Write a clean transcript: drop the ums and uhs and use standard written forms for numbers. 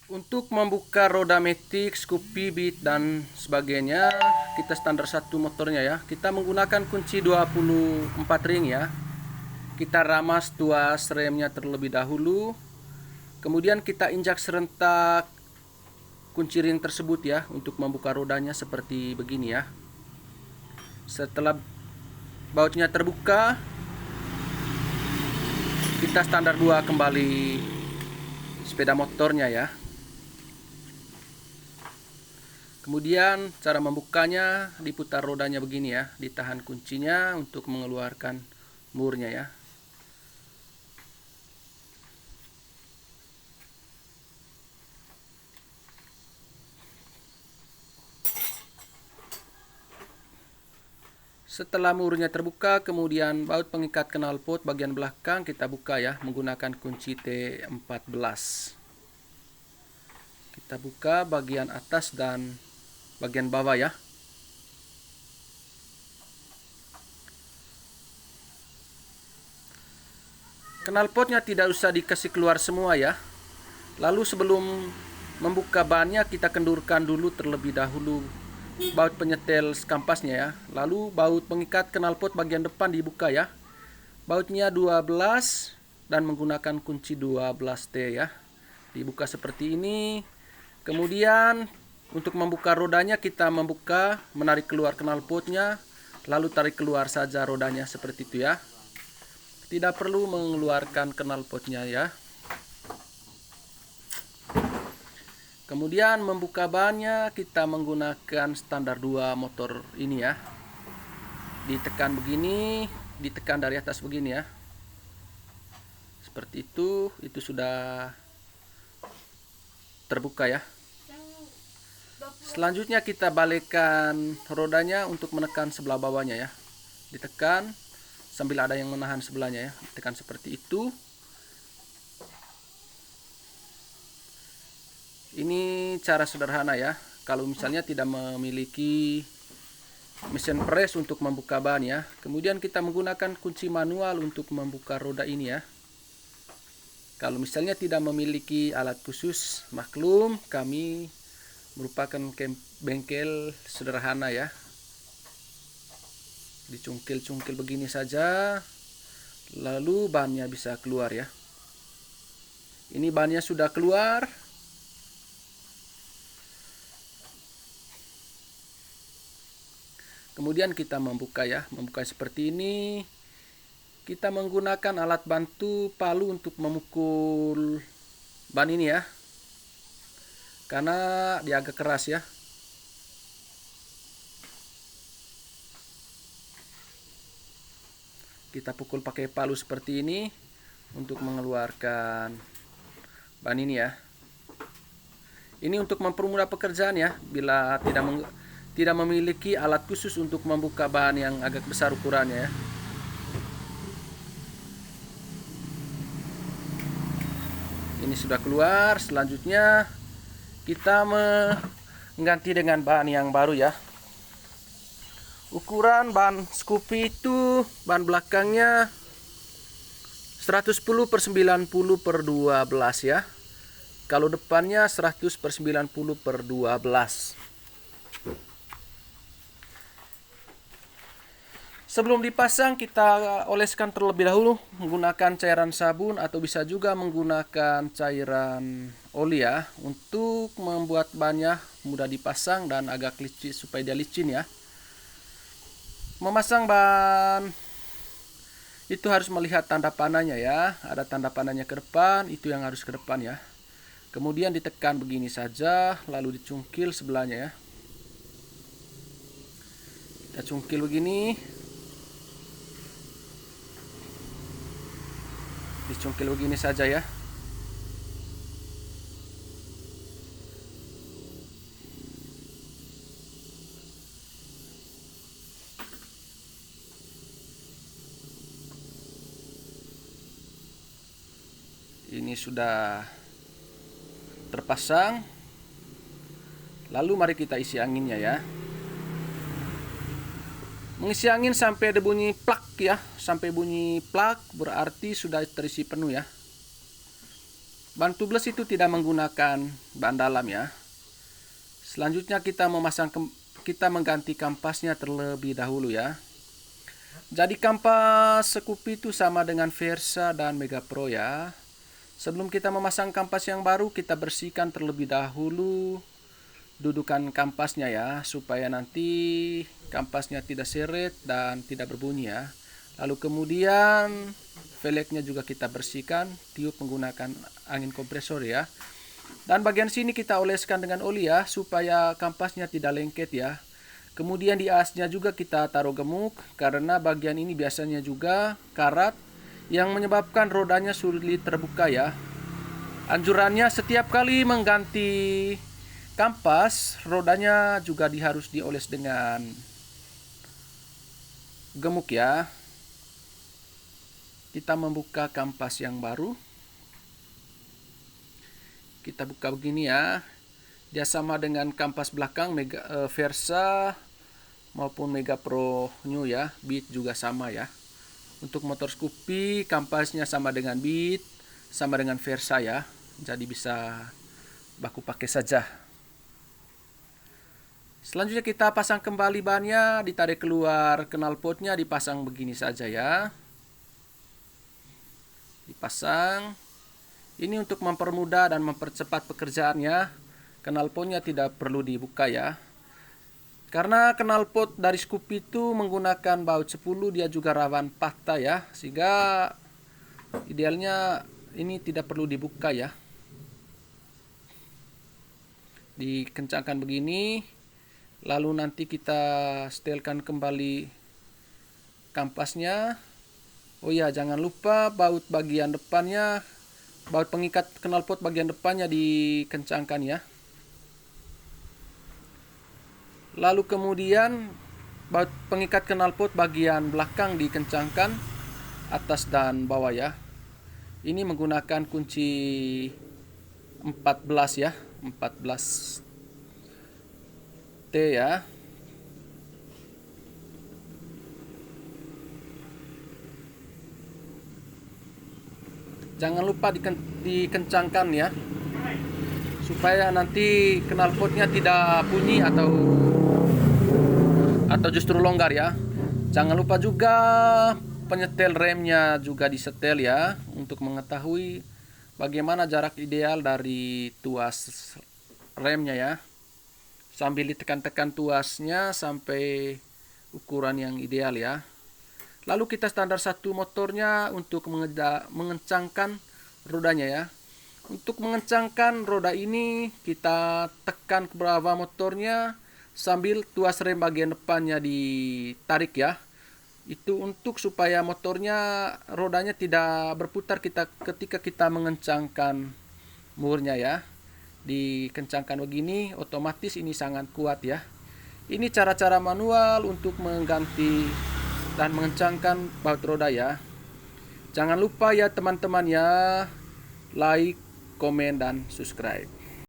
Untuk membuka roda matic, Scoopy, Beat dan sebagainya, kita standar satu motornya ya. Kita menggunakan kunci 24 ring ya. Kita ramas tuas remnya terlebih dahulu. Kemudian kita injak serentak kunci ring tersebut ya untuk membuka rodanya seperti begini ya. Setelah bautnya terbuka, kita standar 2 kembali sepeda motornya ya. Kemudian cara membukanya, diputar rodanya begini ya, ditahan kuncinya untuk mengeluarkan murnya ya. Setelah murnya terbuka, kemudian baut pengikat knalpot bagian belakang kita buka ya menggunakan kunci T14. Kita buka bagian atas dan bagian bawah ya. Knalpotnya tidak usah dikasih keluar semua ya. Lalu sebelum membuka bannya kita kendurkan dulu terlebih dahulu baut penyetel kampasnya ya. Lalu baut pengikat knalpot bagian depan dibuka ya. Bautnya 12 dan menggunakan kunci 12T ya. Dibuka seperti ini. Kemudian untuk membuka rodanya kita menarik keluar knalpotnya, lalu tarik keluar saja rodanya seperti itu ya. Tidak perlu mengeluarkan knalpotnya ya. Kemudian membuka bannya kita menggunakan standar 2 motor ini ya. Ditekan begini, ditekan dari atas begini ya. Seperti itu sudah terbuka ya. Selanjutnya kita balikkan rodanya untuk menekan sebelah bawahnya ya. Ditekan sambil ada yang menahan sebelahnya ya. Ditekan seperti itu. Ini cara sederhana ya. Kalau misalnya tidak memiliki mesin press untuk membuka ban ya. Kemudian kita menggunakan kunci manual untuk membuka roda ini ya. Kalau misalnya tidak memiliki alat khusus, maklum kami merupakan bengkel sederhana ya. Dicungkil-cungkil begini saja, lalu bannya bisa keluar ya. Ini bannya sudah keluar. Kemudian kita membuka ya, membuka seperti ini. Kita menggunakan alat bantu palu untuk memukul ban ini ya. Karena dia agak keras ya. Kita pukul pakai palu seperti ini untuk mengeluarkan ban ini ya. Ini untuk mempermudah pekerjaan ya. Bila tidak memiliki alat khusus untuk membuka ban yang agak besar ukurannya ya. Ini sudah keluar. Selanjutnya kita mengganti dengan ban yang baru ya. Ukuran ban Scoopy itu ban belakangnya 110/90/12 ya. Kalau depannya 100/90/12. Sebelum dipasang kita oleskan terlebih dahulu menggunakan cairan sabun atau bisa juga menggunakan cairan oli ya untuk membuat bannya mudah dipasang dan agak licin supaya dia licin ya. Memasang ban itu harus melihat tanda panahnya ya. Ada tanda panahnya ke depan, itu yang harus ke depan ya. Kemudian ditekan begini saja, lalu dicungkil sebelahnya ya. Kita cungkil begini. Dicungkil begini saja ya. Ini sudah terpasang. Lalu mari kita isi anginnya ya. Mengisi angin sampai ada bunyi plak ya. Sampai bunyi plak berarti sudah terisi penuh ya. ban tubeless itu tidak menggunakan ban dalam ya. Selanjutnya kita mengganti kampasnya terlebih dahulu ya. Jadi kampas Scoopy itu sama dengan Versa dan Mega Pro ya. Sebelum kita memasang kampas yang baru, kita bersihkan terlebih dahulu dudukan kampasnya ya, supaya nanti kampasnya tidak seret dan tidak berbunyi ya. Lalu kemudian velgnya juga kita bersihkan, tiup menggunakan angin kompresor ya. Dan bagian sini kita oleskan dengan oli ya, supaya kampasnya tidak lengket ya. Kemudian di asnya juga kita taruh gemuk, karena bagian ini biasanya juga karat yang menyebabkan rodanya sulit terbuka ya. Anjurannya setiap kali mengganti kampas, rodanya juga harus dioles dengan gemuk ya. Kita membuka kampas yang baru. Kita buka begini ya. Dia sama dengan kampas belakang Versa maupun Mega Pro New ya. Beat juga sama ya. Untuk motor Scoopy kampasnya sama dengan Beat, sama dengan Versa ya. Jadi bisa baku pakai saja. Selanjutnya kita pasang kembali bannya, ditarik keluar knalpotnya, dipasang begini saja ya. Dipasang. Ini untuk mempermudah dan mempercepat pekerjaannya. Knalpotnya tidak perlu dibuka ya. Karena knalpot dari Scoopy itu menggunakan baut 10, dia juga rawan patah ya. Sehingga idealnya ini tidak perlu dibuka ya. Dikencangkan begini. Lalu nanti kita setelkan kembali kampasnya. Oh ya, jangan lupa baut bagian depannya, baut pengikat knalpot bagian depannya dikencangkan ya. Lalu kemudian baut pengikat knalpot bagian belakang dikencangkan, atas dan bawah ya. Ini menggunakan kunci 14 ya, 14 T ya. Jangan lupa dikencangkan ya, supaya nanti knalpotnya tidak bunyi atau justru longgar ya. Jangan lupa juga penyetel remnya juga disetel ya, untuk mengetahui bagaimana jarak ideal dari tuas remnya ya. Sambil ditekan-tekan tuasnya sampai ukuran yang ideal ya. Lalu kita standar satu motornya untuk mengencangkan rodanya ya. Untuk mengencangkan roda ini kita tekan ke bawah motornya sambil tuas rem bagian depannya ditarik ya. Itu untuk supaya motornya, rodanya tidak berputar ketika kita mengencangkan murnya ya. Dikencangkan begini, otomatis ini sangat kuat ya. Ini cara-cara manual untuk mengganti dan mengencangkan baut roda ya. Jangan lupa ya teman-teman ya, like, komen, dan subscribe.